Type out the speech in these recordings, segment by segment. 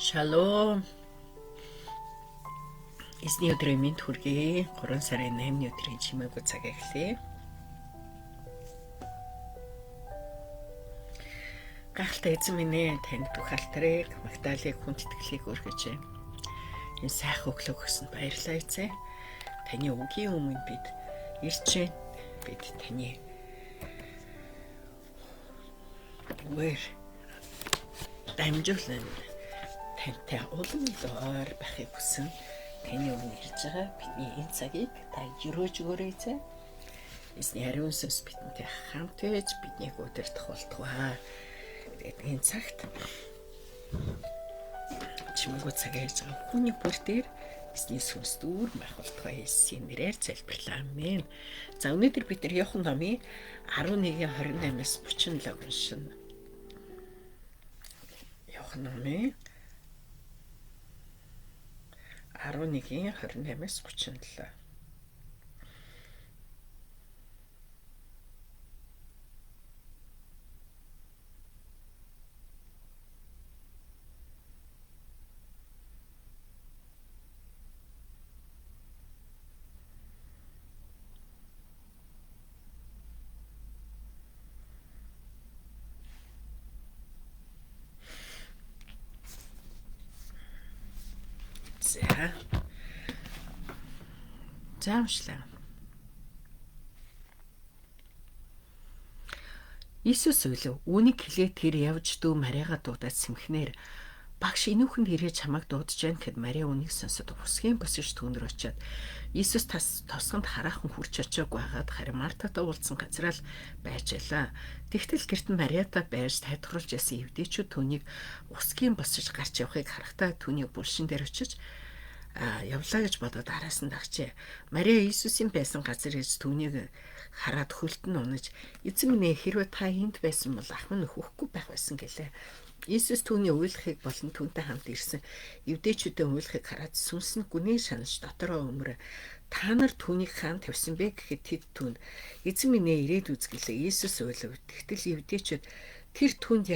Шалом. Эзний өдрийн мэнд хүргэе. 3 сарын 8-ны өдрийн чимээгүй цаг эхлэе. Гахалтай эзэн минь ээ, танд бүх алтрыг, магтаалыг, хүн тэтгэлийг өргөж энэ сайхан өглөөг өгсөнд баярлалаа эзэн. Таны үгийн өмнө бид ирж байна. Бид таны үгээр дамжуулан тантай улам илүүр байхыг хүсэн. Таны өмнө ирж байгаа бидний энэ цагийг та өрөөж өгөөрэй эзэн. Эзний ариун сүнс бидэнтэй хамт байж биднийг удирдах болтугай. Тэгээд энэ цагт чимээгүй цаг ярьж байгаа хүний бүр дээр эзний сүнс дүүр байх болтугай. Есүсийн нэрээр залбирлаа. Амен. За өнөөдөр бид нар Иохан номын 11:28-аас 37 уншина. Иохан номын 11:28-аас 37. За уншлаа. Иесус өглөө үүнийг хэлээд тэр явж дүү Мариагаа дуудаад сэмхнээр багш инүүхэнд ирээд чамайг дуудаж байна гэхэд Мариа үнийг сонсоод усгийн босгож түүнэр очиод Иесус тосгонд хараахан хурч очиог байгаад харин Мартатай уулзсан газараа л байж байлаа. Тэгтэл гэрт нь Мариатай байж тайлхруулж ясан евдээчүүд түүнийг усгийн босгож гарч явахыг харахтаа түүнийг булшин дээр очиж явлаа гэж бодоод араас нь дагчээ. Мариа Иесусийн байсан газар ирж түүнийг хараад хөлтөн унаж эзэн минь хэрвээ та энд байсан бол ах минь хөөхгүй байх байсан гэлээ. Иесус түүний уйлахыг болон түүнтэй хамт ирсэн евдээчүүдийн уйлахыг хараад сүнс нь гүний шанаж дотороо өмөр та нар түүнийг хаан тавьсан бэ гэхэд тэд түүнд эзэн минь ирээд үзгэлээ. Иесус уйлав. Тэгтэл евдээчүүд тэр түүнд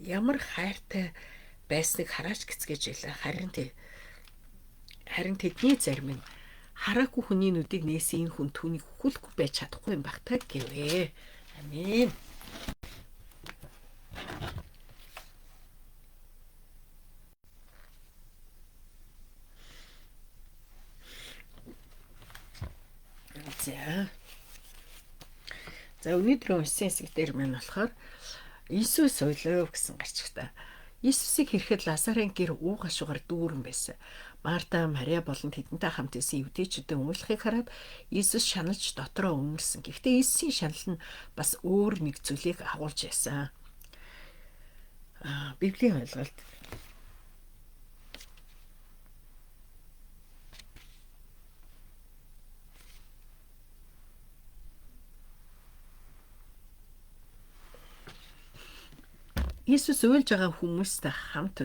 ямар хайртай байсныг хараач гэцгээж байлаа. Харин тэдний зарим нь хараагүй хүний нүдийг нээсэн энэ хүн түүнийг хүлэхгүй байж чадахгүй юм багтаа гэвэ. Амен. За өнөөдрийн уншсан хэсэг дээр маань болохоор Иесус уйлав гэсэн гарчигтай. Иесусыг хэрэхэд Лазарын гэр уу гашуугаар дүүрэн байсан. Марта, Мариа болон тэдэнтэй хамт исэн евдээчүүдийн уйлахыг хараад Иесус шаналж дотроо өмөрсөн. Гэхдээ Иесусийн шанал нь бас өөр нэг зүйлийг агуулж байсан. Библийн ойлголт Иесус уйлж байгаа хүмүүстэй хамт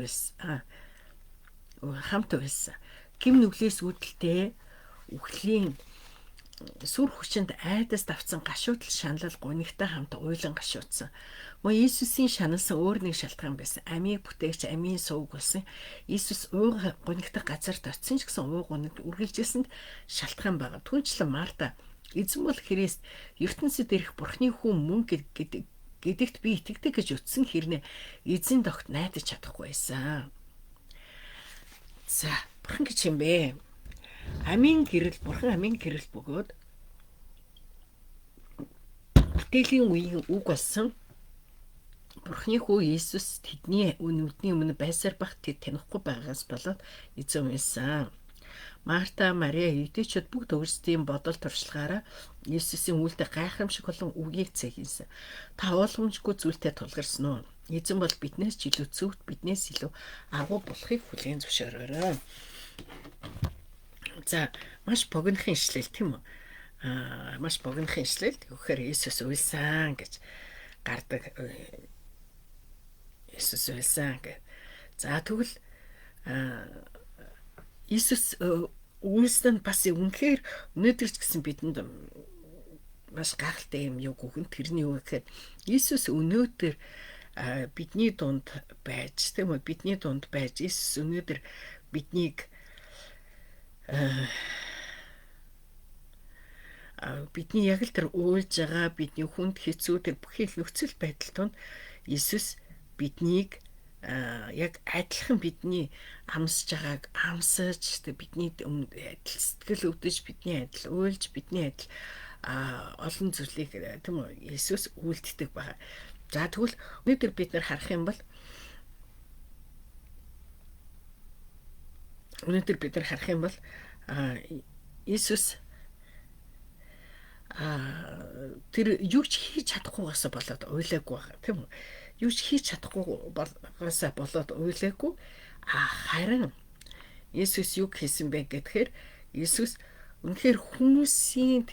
байсан. Гим нүглээс үүдэлтэй үхлийн сүр хүчинд айдас давцсан гашуутал шаналл гунигтай хамт уйлан гашуутсан. Мөн Иесусийн шаналсан өөр нэг шалтгаан байсан. Амийг бүтээгч амийн сувг болсон. Иесус ууг гунигтай газарт очсон ч гэсэн ууг гунигт үргэлжилсэнд шалтгаан байгаа. Түүнчлэн Марта эзэн бол Христ ертөнцид ирэх Бурхны хүн мөн гэдэгт би итгэдэг гэж утсан хэрнээ эзэн догт найдаж чадахгүй байсан. За, бурхан гэж юм бэ? Бурхан амийн гэрэл бөгөөд бүтээлийн үеийн үг болсон Бурхны хүү Иесус тэдний нүдний өмнө байсаар бах тэд танихгүй байгаас болоод эзэн байсан. Марта, Мариа евдээчүүд бүгд өөрсдийн бодол туршлагаараа Иесусийн үлдэх гайхамшиг болон үгийг цэгинсэн. Та ойлгомжгүй зүйлтэй тулгарсан уу? Эзэн бол биднээс ч илүү зөвхт, биднээс илүү агуу болохыг хүлээн зөвшөөрөөрэй. За, маш богинохын ишлэл тийм үү? Маш богинохын ишлэл. Тэгэхээр Иесус уйлсан гэж гардаг. Иесус уйлсан гэж. За, тэгвэл Иесус үйлсэн бас үнэхээр өнөөдөр ч гэсэн бидэнд маш гахалтай юм юу гүхэн тэрний юу гэхээр Иесус өнөөдөр бидний дунд байж, тийм үү? Бидний дунд байж Иесус өнөөдөр биднийг бидний яг л тэр уйлж байгаа бидний хүнд хэцүү тэр бүхий л нөхцөл байдал тунд Иесус биднийг яг адилхан бидний амсж байгааг амсаж бидний адил сэтгэл өвдөж бидний адил уйлж бидний адил олон зүйлийг тийм үү Иесус үйлддэг байгаа. За тэгвэл өнөөдөр бид нар харах юм бол Иесус тэр юу ч хийж чадахгүйгаас болоод уйлаагүй байгаа тийм үү? Юу ч хийж чадахгүйгаас болоод уйлаагүй. Харин Иесус юу хийсэн бэ гэхээр Иесус үнэхээр хүмүүсийн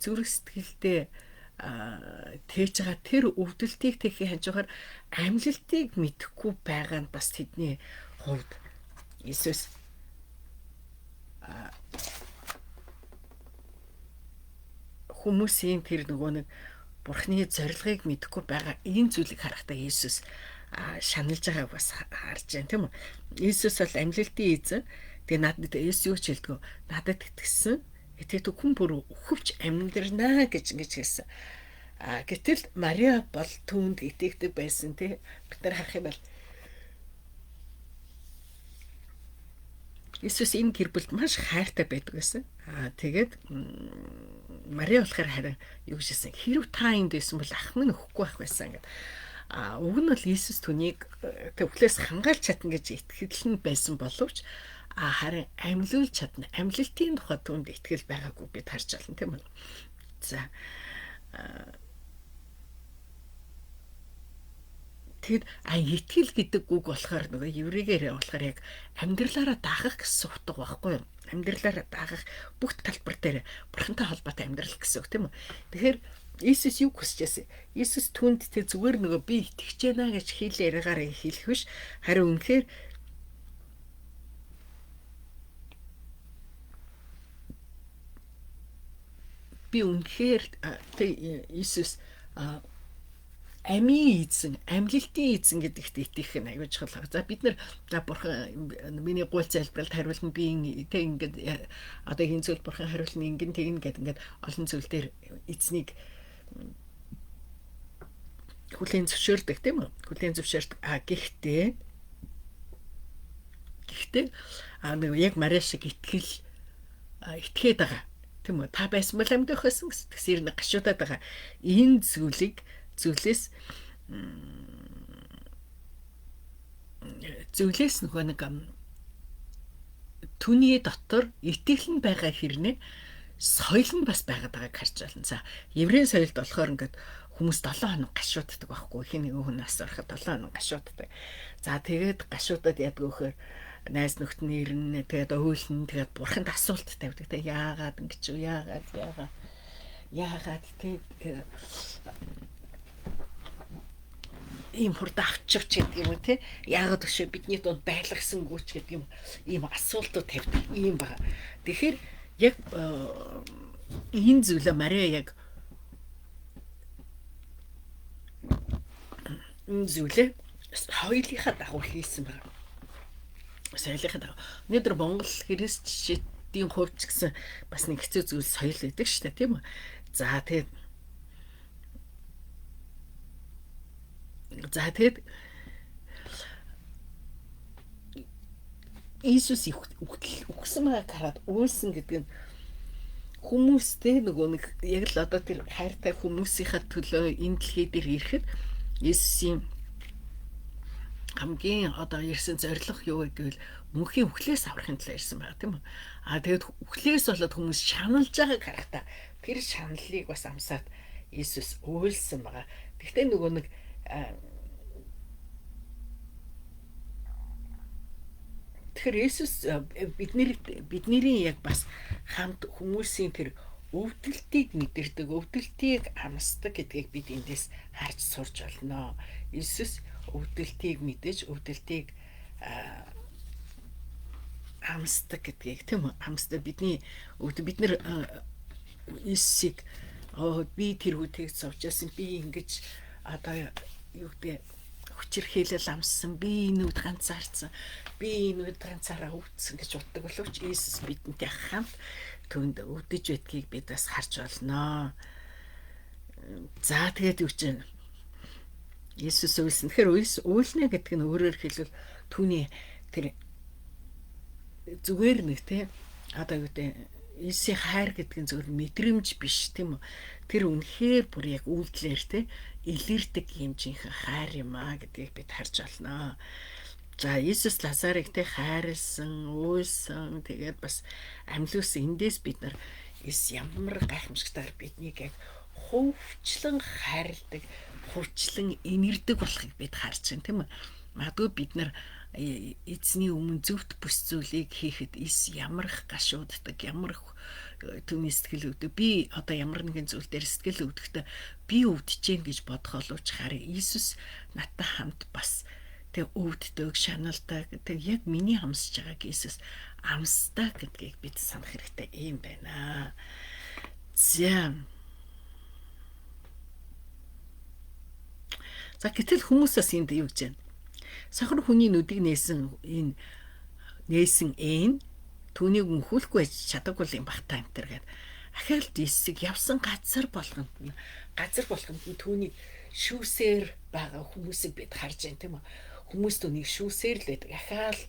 зүрх сэтгэлдээ тээж байгаа тэр өвдөлтийг тэхийн хажуугаар амьлалтыг мэдэхгүй байгаа нь бас тэдний хувьд Иесус хүмүүсийн тэр нөгөө нэг Бурхны зорилгыг мэдэхгүй байгаа энэ зүйлийг харахтаа Иесус шаналж байгааг бас харж байна тийм үү? Иесус бол амьлалтын эзэн. Тэгээ надад Иесус юу ч хэлдэг. Надад итгэсэн. Итгэдэг хүн бүр өвч амьдрнаа гэж ингэж хэлсэн. Гэтэл Мариа бол түүнд итгэдэг байсан тий. Бид нар харах юм бол Иесус энэ гэр бүлд маш хайртай байдаг гэсэн. Тэгээд Мариа болохоор харин юу гэжсэн хэрв та энд байсан бол ах минь өгөхгүй байх байсан гэдэг. Уг нь бол Иесус түүнийг төвхлээс хангаалж чадна гэж итгэл нь байсан боловч харин амьлуулж чадна. Амьлалтын тухай түүнд итгэл байгаагүй бид харж байна тийм үү. За тэгэд итгэл гэдэг үг болохоор нөгөө еврейгээр болохоор яг амьдралаараа дагах гэсэн утга байхгүй юу? Амьдралаараа дагах бүх талбар дээр бурхантай холбоотой амьдрал гэсэн үг тийм үү? Тэгэхээр Иесус юу хүсэж байсан? Иесус түнд тэ зүгээр нөгөө би итгэж байна гэж хэл яриагаар хэлэх биш. Харин үнэхээр Иесус амийн эзэн, амьлалтын эзэн гэдэгт итгэх нь аюул чухал. За бид нар бурхан миний гол залбиралд хариулна би тэг ингээд одоо энэ зүйл бурхан хариулна ингэн тэгнэ гэд ингээд олон зүйл дээр эзнийг хүлээн зөвшөөрдөг тийм үү? Хүлээн зөвшөөрдөг. Гэхдээ нэг яг Мариа шиг итгээд байгаа. Тийм үү? Та байсан бол амьдах байсан гэсэн тэгсэр нэг гашуудаад байгаа. Энэ зүйлээс нөгөө нэг түүний дотор итгэл нь байгаа хэрнээ соёл нь бас байгаад байгааг харж байна. За еврей соёлд болохоор ингээд хүмүүс 7 хоног гашууддаг байхгүй. Хин нэг хүн нас ороход 7 хоног гашууддаг. За тэгээд гашуудад ядг өгөхөр найз нөхд нь ирнэ, тэгээд өөлнө, тэгээд бурханд асуулт тавьдаг. Тэ яагаад ингэж вэ? Яагаад тэгээд ийм хурд авчирч гэдэг юм те. Яагаад гэвч бидний дунд байлгасан гүч гэдэг юм ийм асуултууд тавьдаг юм байна. Тэгэхээр яг энэ зүйлээ Мариа яг энэ зүйлээ соёлынхаа дагуу хийсэн байна. Соёлынхаа дагуу. Өнөөдөр Монгол христчдийн хувьд ч гэсэн бас нэг хэцүү зүйл соёл байдаг шүү дээ, тийм үү? За тэгээд Иесус үхсэн байгааг хараад уйлсан гэдэг нь хүмүүстэй нөгөө нэг яг л одоо тэр хайртай хүмүүсийнхаа төлөө энэ дэлхий дээр ирэхэд Иесусийн хамгийн одоо ирсэн зорилго юу вэ гэвэл мөнхийн үхлээс аврахын төлөө ирсэн байгаа тийм үү? Тэгээд үхлээс болоод хүмүүс шаналж байгааг харахтаа тэр шаналлыг бас амсаад Иесус уйлсан байгаа. Гэхдээ нөгөө нэг тэгэхээр Иесус бидний яг бас хамт хүмүүсийн тэр өвдөлтийг мэдэрдэг, өвдөлтийг амсдаг гэдгийг бид эндээс харж сурч болно. Иесус өвдөлтийг мэдэж, өвдөлтийг амсдаг гэдгийг тийм үү? Амсдаг бид нар Иесусийг би тэр үеийг зовжсэн би ингэж одоо юу гэдэг хүчирхийлэл амссан, би энүүд ганцаарсан, би энүүд ганцаараа өвдсөн гэж боддог боловч Иесус бидэнтэй хамт түүнд өвдөж байдгийг бид бас харж болно. За тэгээд юу гэж Иесус үйлсэн. Тэгэхээр үйлснэ гэдэг нь өөрөөр хэлбэл түүний тэр зүгээр нэг те одоо юу гэдэг Иесийн хайр гэдэг нь зөвхөн мэдрэмж биш тийм үү. Тэр үнэхээр бүр яг үйлдэлээр те илэрдэг юм жинхэнэ хайр юм аа гэдгийг бид харж байна. За Иесус Лазарыг те хайрлсан, уйлсан, тэгээд бас амьлуулсан. Эндээс бид нар ямар гайхамшигтайгаар биднийг яг хувьчлан хайрладаг, хувьчлан инэрдэг болохыг бид харж байна тийм үү. Магадгүй бид нар эзний өмнө зөвхт бүс зүйлийг хийхэд ямар их гашууддаг, ямар их түүний сэтгэл өвдөг. Би одоо ямар нэгэн зүйл дээр сэтгэл өвдөхдөө би өвдөж гин гэж бодох олооч хараа Иесус надтай хамт бас тэг өвддөг, шаналдаг. Тэг яг миний амсж байгааг Иесус амсдаг гэдгийг бид санах хэрэгтэй юм байна. За гэтэл хүмүүсээс энд юу гэж байна? Сахар хүний нүдийг нээсэн түүнийг мөхүүлэхгүй чадаагүй юм бахтай амтэр гээд ахаалт Иесийг явсан газар болгонд нь түүнийг шүүсээр байгаа хүмүүсийг бид харж байна тийм үү? Хүмүүс түүнийг шүүсээр л байдаг. Ахаал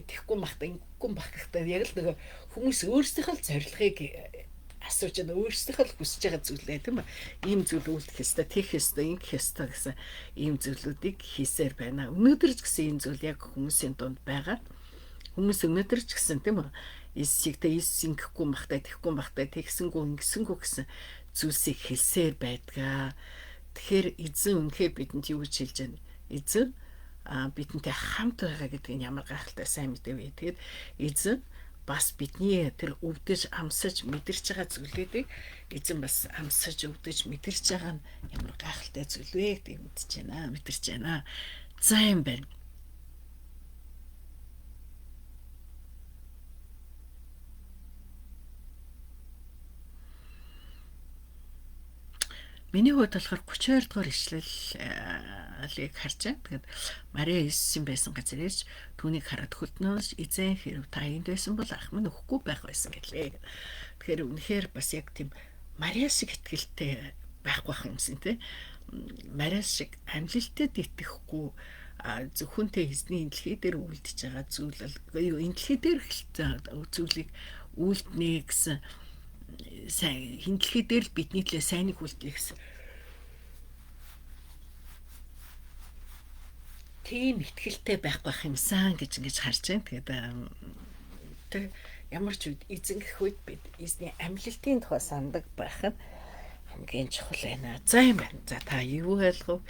тэгэхгүй бахтай яг л нөгөө хүмүүс өөрсдийнхөө зорилгыг асууж байгаа, өөрсдийнхөө хүсэж байгаа зүйлээ тийм үү? Ийм зүйл үлдэх ёстой, тех ёстой, ингэх ёстой гэсэн ийм зүйлүүдийг хийсээр байна. Өнөөдөр ч гэсэн энэ зүйл яг хүмүүсийн дунд байгаа. Хүмүүс өнөөдөр ч гэсэн тийм үү? Иесийг ингэхгүй бахтай, тэгсэнгүү гэсэн зүйлсийг хэлсээр байдгаа. Тэгэхээр эзэн үнэхээр бидэнд юу гэж хэлж байна? Эзэн бидэнтэй хамт байгаа гэдгийг ямар гайхалтай сайн мэдээвэ. Тэгээд эзэн бас бидний тэр өвдөж амсаж мэдэрч байгаа зүйлүүдийг эзэн бас амсаж өвдөж мэдэрч байгаа нь ямар гайхалтай зүйл вэ гэдгийг мэдэрч байна. За юм байна. Миний хувьд болохоор 32 дугаар ишлэлийг харж байна. Тэгээд Мария Иесусийн байсан газар ирж түүнийг хараад хөднөөс эзэн хэрв та энд байсан бол ах минь өгөхгүй байх байсан гэлээ. Тэгэхээр үнэхээр бас яг тийм Мария шиг итгэлтэй байх юмсан тий. Мария шиг амьлалтэд итгэхгүй зөвхөн эзний дэлхий дээр үлдэж байгаа зүйл энэ дэлхий дээр зүйлийг үлднэ гэсэн сайн хиндлэхээ дээр л бидний төлөө сайныг үлдээх гэсэн. Тийм итгэлтэй байх юмсан гэж ингэж харж байна. Тэгээд ямар ч үед эзэн гэх үед бид эзний амьлалтын тухай сандаг байх нь хамгийн чухал байна. За юм байна. За та юу ойлгов?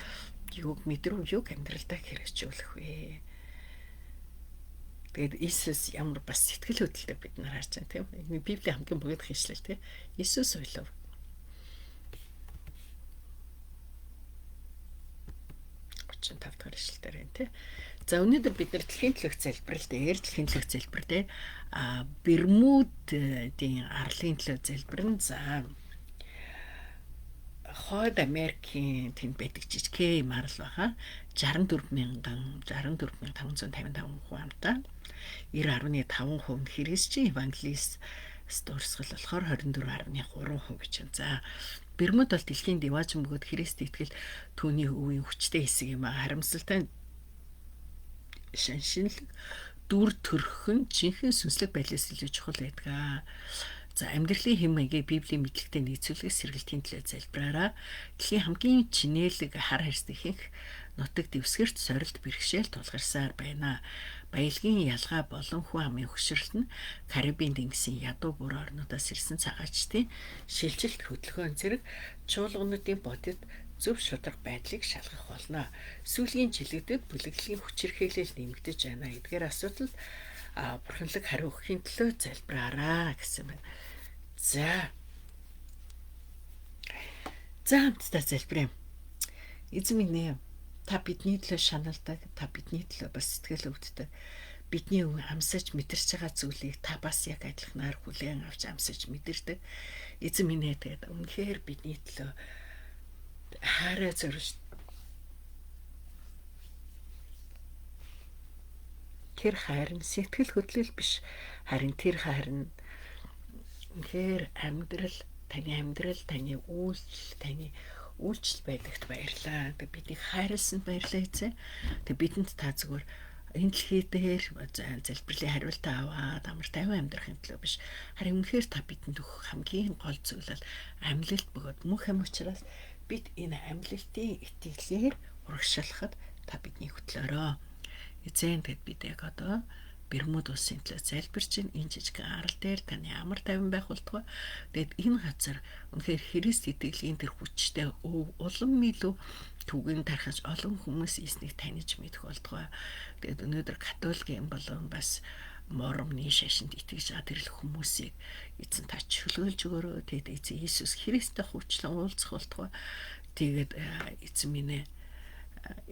Юуг мэдрв? Юуг амьдралдаа хэрэгжүүлэх вэ? Тэгээд Иесус ямар бас сэтгэл хөдлөлтэй бид нар харж байна тийм. Энэ Библийн хамгийн богино ишлэл тийм. Иесус ойлов. Тав дахь ишлэлээр байна тийм. За өнөөдөр бид нар дэлхийн төлөөх залбирал дээр Бермудын арлын төлөөх залбирна. За Хойд Америкийн тэнд байдаг жижиг марл байгаа 64555 хүн амтаа 90.5% нь христчин евангелист дурсгал болохоор 24.3% гэж байна. За Бермуд бол дэлхийн деважин бөгөөд Христ итгэл түүний үеийн хүчтэй хэсэг юм аа. Харамсалтай шинжлэх дүр төрх нь жинхэнэ сүнслэг байдлаас илүү чухал байдаг. За амьдралын хэм маягийг Библийн мэдлэгтэй нийцүүлэх сэргэлтийн төлөө залбираараа дэлхийн хамгийн чинээлэг хар хэрстэй ихэнх нутаг дэвсгэрт сорилт бэрхшээл тулгарсаар байна. Баялагын ялгаа болон хүн амын хөшрөлт нь Карибын тэнгисийн ядуу бүр орнуудаас ирсэн цагаачтын шилжилт хөдөлгөөн зэрэг чуулгануудын бодит зөв шударга байдлыг шалгах болно. Сүүлийн жилүүдэд бүлэглэлийн хүчирхээлэл нэмэгдэж байна. Эдгээр асуудал бурханлаг хариу өгөхийн төлөө залбираараа гэсэн байна. За хамтдаа залбирая. Эзэн минь та бидний төлөө шаналдаг, та бидний төлөө бас сэтгэл өвддөг. Бидний амсаж мэдэрч байгаа зүйлийг та бас яг адилханаар хүлээн авч амсаж мэдэрдэг. Эзэн минь тэгээд үнэхээр бидний төлөө хайраа зориулж Тэр хайр нь сэтгэл хөдлөл биш. Харин тэр хайр нь үнэхээр таны амьдрал, таны үйлчлэл байдагт баярлаа. Тэг бидийг хайрласанд баярлаа эзэн. Тэг бидэнд та зүгээр энэ дэлхий дээр залбирлын хариултаа аваад амар тайван амьдрахын төлөө биш. Харин үнэхээр та бидэнд өгөх хамгийн гол зүйл бол амьлалт бөгөөд мөнх ам учраас бид энэ амьлалтын итгэлээр урагшаалахад та бидний хөтлөөрөө. Эзэн тэгэд бид яг одоо Бермуд улсын төлөө залбирч энэ жижиг арал дээр таны амар тайван байх болтугай. Тэгэд энэ газар үнэхээр Христ итгэлийн тэр хүчтэй улам илүү түгэн тархаж олон хүмүүс эснийг таних мэдэх болтугай. Тэгэд өнөөдөр католикийн болон бас моромны шашинд итгэж байгаа тэр хүмүүсийг эзэн та чөлөөлж өгөөрэй. Тэгэд эзэн Иесус Христтэй хувьчлан уулзах болтугай. Тэгээд эзэн минь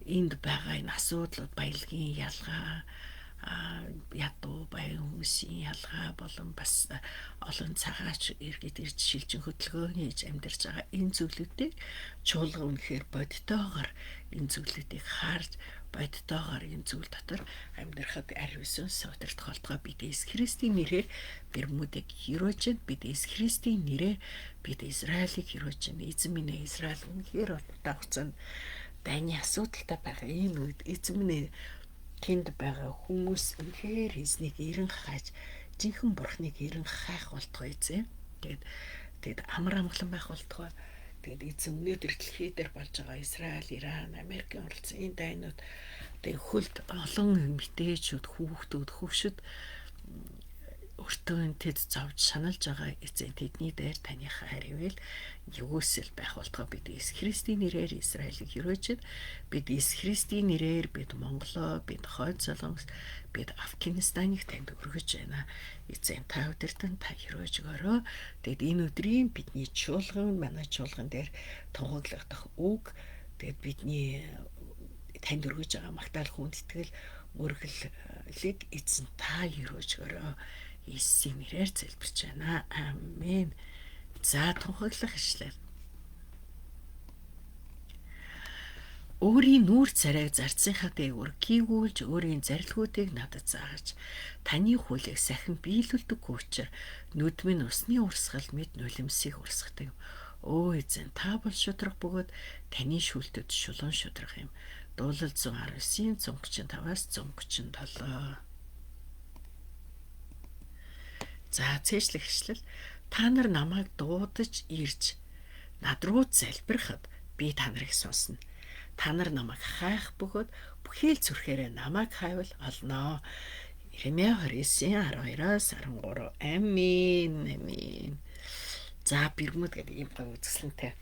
энд байгаа энэ асуудлууд баялагын ялгаа ядуу баян хүмүүсийн ялгаа болон бас олон цагаач иргэд ирж шилжин хөдөлгөөн хийж амьдарч байгаа энэ зүйлүүдийг чуулга үнэхээр бодтойгоор энэ зүйлүүдийг харж бодтойгоор энэ зүйл дотор амьдрахад ариун содордох болтгой. Бид Иесус Христийн нэрээр Бермудыг хөрөөж, бид Иесус Христийн нэрээр бид Израилийг хөрөөж, эзэн минь Израиль үнэхээр удаа хугацаанд дайны асуудалтай байгаа энэ үед эзэн минь тэнд байгаа хүмүүс үнэхээр эзнийг эрен хайж, жинхэнэ бурхныг эрен хайх болтугай эзэн. Тэгээд амар амгалан байх болтугай. Тэгээд эзэн өнөөдөр дэлхий дээр болж байгаа Израиль, Иран, Америкийн оролцсон энэ дайнууд тэгээд хөлд олон мэдээчүүд, хүүхдүүд, хөвшөд өртөө тэд зовж саналж байгаа эзэн тэдний дээр таны хайр ивэл юусэл байх болтугай. Бид Иесус Христийн нэрээр Израилийг хөрөөж, бид Иесус Христийн нэрээр бид Монголоо, бид Хойд Солонгос, бид Афганистаныг танд өргөж байна. Эзэн та өдөртөн та хөрөөж өгөөрэй. Тэгэд энэ өдрийн бидний чуулган, манай чуулган дээр тунхаглагдах үг, тэгэд бидний танд өргөж байгаа магтаал хүндэтгэл мөргөлийг эзэн та хөрөөж өгөөрэй. Иесийн нэрээр залбирч байна. Амен. За тунхаглах ишлэл. Өөрийн нүүр царайг зарцсынхаа дээгүүр гүйгүүлж өөрийн зарилгуудыг надад зааж таны хуулийг сахин биелүүлдэггүй учраас нүд минь усны урсгал мэд нулимсыг урсгадаг. Өө эзэн та бол шудраг бөгөөд таны шүлтэд шулуун шудраг юм. Дуулал 119-ийн 135-аас 137. За цээжлэх ишлэл. Та нар намайг дуудаж ирж над руу залбирахад би та нарыг сонсно. Та нар намайг хайх бөгөөд бүхэл зүрхээрээ намайг хайвал олноо. Иремья 29:12-аас 13. Амин. Амин. За Бермуд гэдэг юм гоё үзэсгэлэнтэй.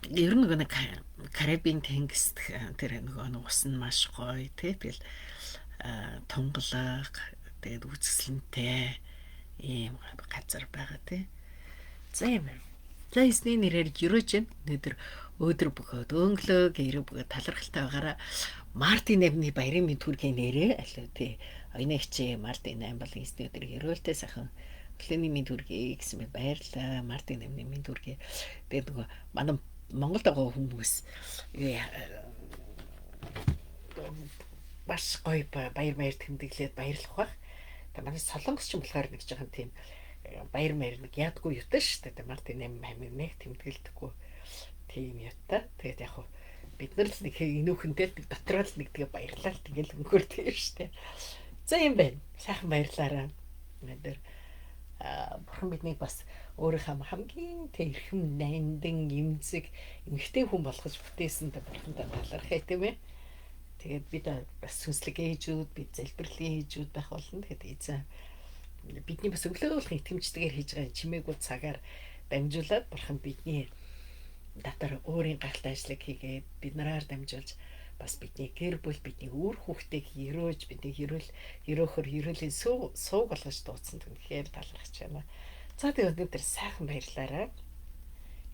Ер нь нэг Карибын тэнгист тэр нөгөө ус нь маш гоё тэгэл тунгалаг тэгээд үзэсгэлэнтэй ийм газар байгаа тий. За юм. За эсний нэрээр гөрөөж өнөөдөр бөгөөд өнгөлөө гэрээ бөгөөд талархалтай байгаараа Мартин амны баярын мэд төргийн нэрээ алуу тий. Оюунэгч Мартин ам бол эсний өдөр гэрөөлтэй сайхан өглөөний мэд төргий гэсэн мэд баярлаа. Мартин амны мэд төргий. Тэгээд нөгөө манай Монголд байгаа хүмүүс бас гоё баяр тэмдэглээд баярлах баг. Тэгээ манай солонгос ч юм болохоор нэг жоохон тийм баяр нэг яадгүй юутай шүү дээ. Мартин ам нэг тэмдэглэдэггүй тийм юутай. Тэгээд яг хуу бид нар л нэг инүүхэнтэй нэг дотроо л нэг тэгээ баярлал тэгэл өнгөрдөг шүү дээ. За юм байна. Сайхан баярлаарай. Өнөөдөр бурхан биднийг бас өөрийнхөө хамгийн тэрхэм найндан эмзэг эмэгтэй хүн болгож бүтээсэндээ бурхантай талархъя тийм ээ. Тэгээд бид бас сүнслэг ээжүүд, бид залбирлын ээжүүд байх болно. Тэгээд эзэн бидний бас өглөөлөх итгэмжтэйгээр хийж байгаа чимээгүй цагаар дамжуулаад бурхан бидний дотор өөрийн гаралтай ажлыг хийгээд бид нараар дамжуулж бас бидний гэр бүл, бидний үр хүүхдийг өрөөж, бидний ерөөлийн сууг болгож дуудсан түнхээр талархаж байна. За тэгээд өнөөдөр сайхан баярлаарай.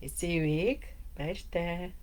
Эзэвийг баяртай.